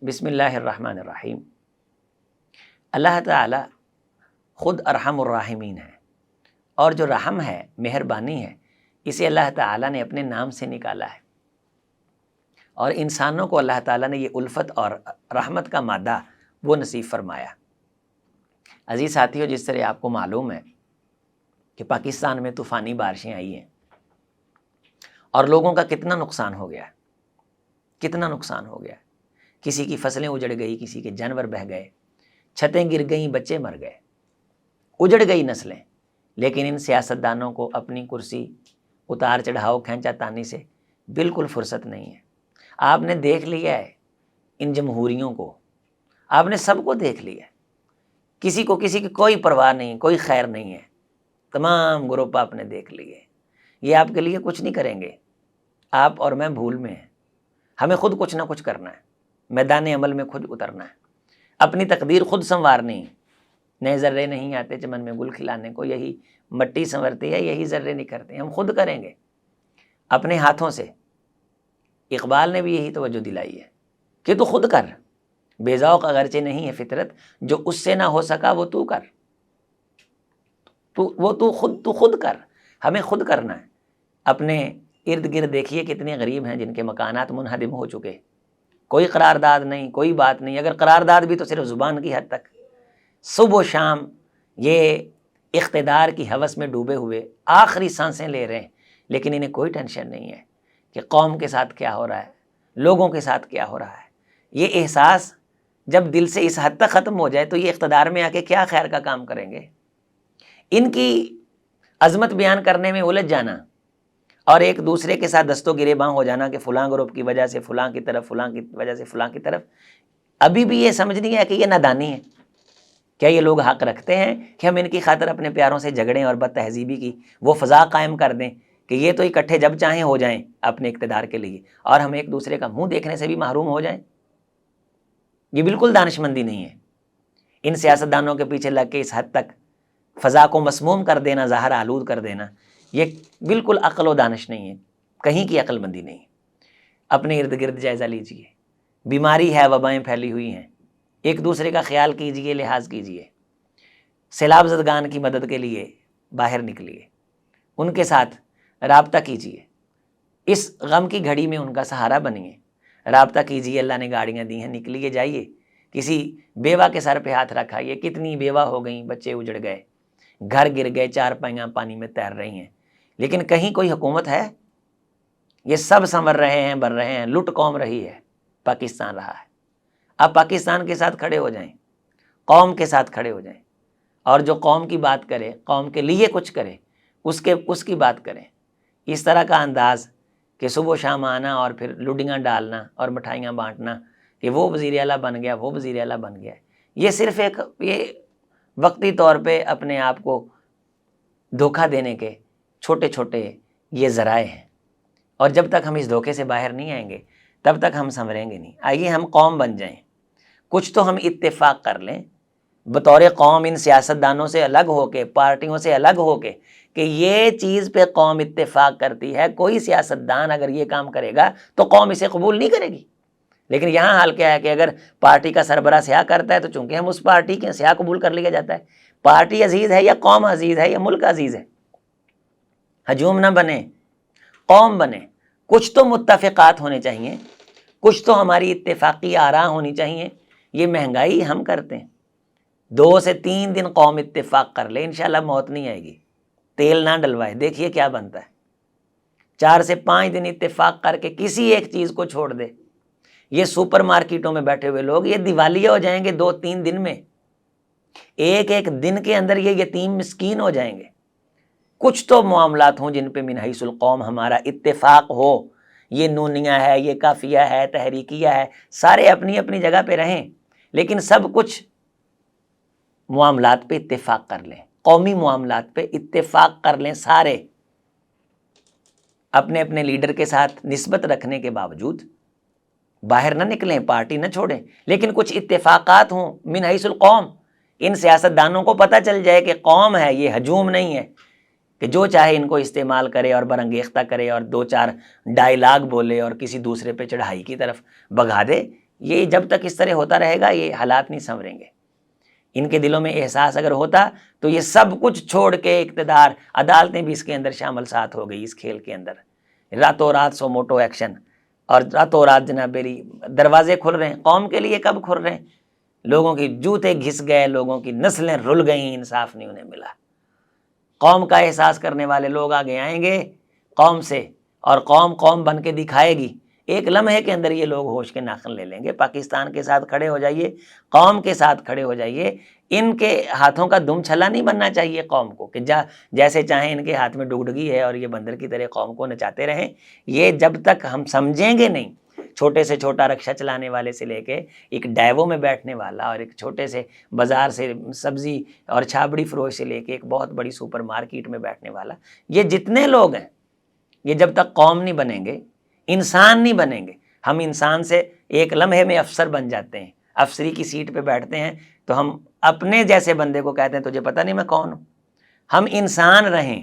بسم اللہ الرحمن الرحیم۔ اللہ تعالی خود ارحم الراحمین ہے، اور جو رحم ہے، مہربانی ہے، اسے اللہ تعالی نے اپنے نام سے نکالا ہے، اور انسانوں کو اللہ تعالی نے یہ الفت اور رحمت کا مادہ وہ نصیب فرمایا۔ عزیز ساتھیو، جس طرح آپ کو معلوم ہے کہ پاکستان میں طوفانی بارشیں آئی ہیں اور لوگوں کا کتنا نقصان ہو گیا ہے، کتنا نقصان ہو گیا ہے۔ کسی کی فصلیں اجڑ گئی، کسی کے جانور بہہ گئے، چھتیں گر گئیں، بچے مر گئے، اجڑ گئی نسلیں۔ لیکن ان سیاستدانوں کو اپنی کرسی اتار چڑھاؤ، کھینچا تانی سے بالکل فرصت نہیں ہے۔ آپ نے دیکھ لیا ہے ان جمہوریوں کو، آپ نے سب کو دیکھ لیا ہے، کسی کو کسی کی کوئی پرواہ نہیں، کوئی خیر نہیں ہے۔ تمام گروپ آپ نے دیکھ لیے، یہ آپ کے لیے کچھ نہیں کریں گے۔ آپ اور میں بھول میں ہیں، ہمیں خود کچھ نہ کچھ کرنا ہے، میدان عمل میں خود اترنا ہے، اپنی تقدیر خود سنوارنی ہے۔ نئے ذرے نہیں آتے چمن میں گل کھلانے کو، یہی مٹی سنورتی ہے، یہی ذرے نکھرتے ہیں۔ ہم خود کریں گے اپنے ہاتھوں سے۔ اقبال نے بھی یہی توجہ دلائی ہے کہ تو خود کر، بے ذوق اگرچہ نہیں ہے فطرت، جو اس سے نہ ہو سکا وہ تو کر، تو خود کر۔ ہمیں خود کرنا ہے۔ اپنے ارد گرد دیکھیے کتنے غریب ہیں جن کے مکانات منہدم ہو چکے، کوئی قرارداد نہیں، کوئی بات نہیں۔ اگر قرارداد بھی تو صرف زبان کی حد تک۔ صبح و شام یہ اقتدار کی ہوس میں ڈوبے ہوئے آخری سانسیں لے رہے ہیں، لیکن انہیں کوئی ٹینشن نہیں ہے کہ قوم کے ساتھ کیا ہو رہا ہے، لوگوں کے ساتھ کیا ہو رہا ہے۔ یہ احساس جب دل سے اس حد تک ختم ہو جائے تو یہ اقتدار میں آ کے کیا خیر کا کام کریں گے۔ ان کی عظمت بیان کرنے میں الجھ جانا اور ایک دوسرے کے ساتھ دست و گریباں ہو جانا کہ فلاں گروپ کی وجہ سے فلاں کی طرف، فلاں کی وجہ سے فلاں کی طرف، ابھی بھی یہ سمجھ نہیں ہے کہ یہ نادانی ہے۔ کیا یہ لوگ حق رکھتے ہیں کہ ہم ان کی خاطر اپنے پیاروں سے جھگڑیں اور بد تہذیبی کی وہ فضا قائم کر دیں کہ یہ تو اکٹھے جب چاہیں ہو جائیں اپنے اقتدار کے لیے، اور ہم ایک دوسرے کا منہ دیکھنے سے بھی محروم ہو جائیں؟ یہ بالکل دانش مندی نہیں ہے۔ ان سیاستدانوں کے پیچھے لگ کے اس حد تک فضا کو مسموم کر دینا، زہر آلود کر دینا، یہ بالکل عقل و دانش نہیں ہے، کہیں کی عقل مندی نہیں ہے۔ اپنے ارد گرد جائزہ لیجئے، بیماری ہے، وبائیں پھیلی ہوئی ہیں، ایک دوسرے کا خیال کیجئے، لحاظ کیجئے۔ سیلاب زدگان کی مدد کے لیے باہر نکلیے، ان کے ساتھ رابطہ کیجئے، اس غم کی گھڑی میں ان کا سہارا بنیے، رابطہ کیجئے۔ اللہ نے گاڑیاں دی ہیں، نکلیے جائیے، کسی بیوہ کے سر پہ ہاتھ رکھا۔ یہ کتنی بیوہ ہو گئیں، بچے اجڑ گئے، گھر گر گئے، چار پائیاں پانی میں تیر رہی ہیں، لیکن کہیں کوئی حکومت ہے؟ یہ سب سنور رہے ہیں، بن رہے ہیں، لٹ قوم رہی ہے، پاکستان رہا ہے۔ اب پاکستان کے ساتھ کھڑے ہو جائیں، قوم کے ساتھ کھڑے ہو جائیں، اور جو قوم کی بات کرے، قوم کے لیے کچھ کرے، اس کی بات کریں۔ اس طرح کا انداز کہ صبح و شام آنا اور پھر لڈیاں ڈالنا اور مٹھائیاں بانٹنا کہ وہ وزیر اعلیٰ بن گیا، وہ وزیر اعلیٰ بن گیا، یہ صرف یہ وقتی طور پہ اپنے آپ کو دھوکہ دینے کے چھوٹے چھوٹے یہ ذرائع ہیں، اور جب تک ہم اس دھوکے سے باہر نہیں آئیں گے تب تک ہم سنوریں گے نہیں۔ آئیے ہم قوم بن جائیں، کچھ تو ہم اتفاق کر لیں بطور قوم، ان سیاستدانوں سے الگ ہو کے، پارٹیوں سے الگ ہو کے، کہ یہ چیز پہ قوم اتفاق کرتی ہے۔ کوئی سیاستدان اگر یہ کام کرے گا تو قوم اسے قبول نہیں کرے گی۔ لیکن یہاں حال کیا ہے کہ اگر پارٹی کا سربراہ سیاہ کرتا ہے تو چونکہ ہم اس پارٹی کے سیاہ قبول کر لیا جاتا ہے۔ پارٹی عزیز ہے یا قوم عزیز ہے یا ملک عزیز ہے؟ ہجوم نہ بنے، قوم بنے۔ کچھ تو متفقات ہونے چاہیے، کچھ تو ہماری اتفاقی آراء ہونی چاہیے۔ یہ مہنگائی ہم کرتے ہیں، 2 سے 3 دن قوم اتفاق کر لے، انشاءاللہ موت نہیں آئے گی۔ تیل نہ ڈلوائے، دیکھیے کیا بنتا ہے۔ 4 سے 5 دن اتفاق کر کے کسی ایک چیز کو چھوڑ دے، یہ سپر مارکیٹوں میں بیٹھے ہوئے لوگ یہ دیوالیہ ہو جائیں گے 2-3 دن میں، ایک دن کے اندر یہ یتیم مسکین ہو جائیں گے۔ کچھ تو معاملات ہوں جن پہ من حیث القوم ہمارا اتفاق ہو۔ یہ نونیہ ہے، یہ کافیہ ہے، تحریکیہ ہے، سارے اپنی اپنی جگہ پہ رہیں، لیکن سب کچھ معاملات پہ اتفاق کر لیں، قومی معاملات پہ اتفاق کر لیں سارے۔ اپنے اپنے لیڈر کے ساتھ نسبت رکھنے کے باوجود باہر نہ نکلیں، پارٹی نہ چھوڑیں، لیکن کچھ اتفاقات ہوں من حیث القوم۔ ان سیاستدانوں کو پتہ چل جائے کہ قوم ہے، یہ ہجوم نہیں ہے کہ جو چاہے ان کو استعمال کرے اور برانگیختہ کرے اور 2-4 ڈائیلاگ بولے اور کسی دوسرے پہ چڑھائی کی طرف بگا دے۔ یہ جب تک اس طرح ہوتا رہے گا یہ حالات نہیں سنوریں گے۔ ان کے دلوں میں احساس اگر ہوتا تو یہ سب کچھ چھوڑ کے اقتدار، عدالتیں بھی اس کے اندر شامل ساتھ ہو گئی اس کھیل کے اندر، راتوں رات سو موٹو ایکشن، اور راتوں رات جناب میری دروازے کھل رہے ہیں۔ قوم کے لیے کب کھل رہے ہیں؟ لوگوں کی جوتے گھس گئے، لوگوں کی نسلیں رل گئیں، انصاف نہیں انہیں ملا۔ قوم کا احساس کرنے والے لوگ آگے آئیں گے قوم سے، اور قوم قوم بن کے دکھائے گی۔ ایک لمحے کے اندر یہ لوگ ہوش کے ناخن لے لیں گے۔ پاکستان کے ساتھ کھڑے ہو جائیے، قوم کے ساتھ کھڑے ہو جائیے۔ ان کے ہاتھوں کا دم چھلا نہیں بننا چاہیے قوم کو کہ جیسے چاہیں ان کے ہاتھ میں ڈگڈگی ہے اور یہ بندر کی طرح قوم کو نچاتے رہیں۔ یہ جب تک ہم سمجھیں گے نہیں، چھوٹے سے چھوٹا رکشہ چلانے والے سے لے کے ایک ڈائیووں میں بیٹھنے والا، اور ایک چھوٹے سے بازار سے سبزی اور چھابڑی فروش سے لے کے ایک بہت بڑی سپر مارکیٹ میں بیٹھنے والا، یہ جتنے لوگ ہیں، یہ جب تک قوم نہیں بنیں گے، انسان نہیں بنیں گے۔ ہم انسان سے ایک لمحے میں افسر بن جاتے ہیں، افسری کی سیٹ پہ بیٹھتے ہیں تو ہم اپنے جیسے بندے کو کہتے ہیں تجھے پتہ نہیں میں کون ہوں۔ ہم انسان رہیں،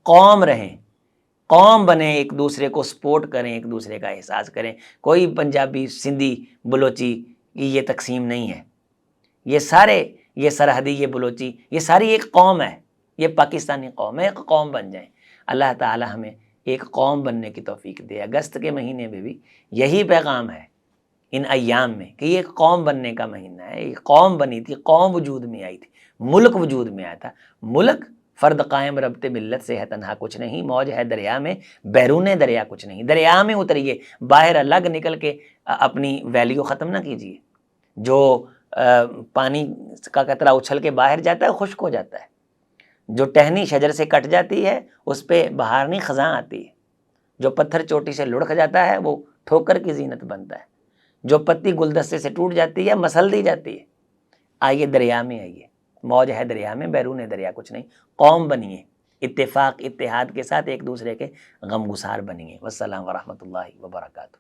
قوم رہیں، قوم بنیں، ایک دوسرے کو سپورٹ کریں، ایک دوسرے کا احساس کریں۔ کوئی پنجابی، سندھی، بلوچی کی یہ تقسیم نہیں ہے۔ یہ سارے، یہ سرحدی، یہ بلوچی، یہ ساری ایک قوم ہے، یہ پاکستانی قوم ہے۔ ایک قوم بن جائیں۔ اللہ تعالی ہمیں ایک قوم بننے کی توفیق دے۔ اگست کے مہینے میں بھی یہی پیغام ہے ان ایام میں کہ یہ ایک قوم بننے کا مہینہ ہے۔ ایک قوم بنی تھی، قوم وجود میں آئی تھی، ملک وجود میں آیا تھا۔ ملک فرد قائم ربط ملت سے ہے تنہا کچھ نہیں، موج ہے دریا میں بیرون دریا کچھ نہیں۔ دریا میں اتریے، باہر الگ نکل کے اپنی ویلیو ختم نہ کیجیے۔ جو پانی کا قطرہ اچھل کے باہر جاتا ہے خشک ہو جاتا ہے، جو ٹہنی شجر سے کٹ جاتی ہے اس پہ بہار نہیں خزاں آتی ہے، جو پتھر چوٹی سے لڑک جاتا ہے وہ ٹھوکر کی زینت بنتا ہے، جو پتی گلدستے سے ٹوٹ جاتی ہے مسل دی جاتی ہے۔ آئیے دریا میں آئیے، موج ہے دریا میں بیرون دریا کچھ نہیں۔ قوم بنیے، اتفاق اتحاد کے ساتھ ایک دوسرے کے غم گسار بنیے۔ والسلام ورحمۃ اللہ وبرکاتہ۔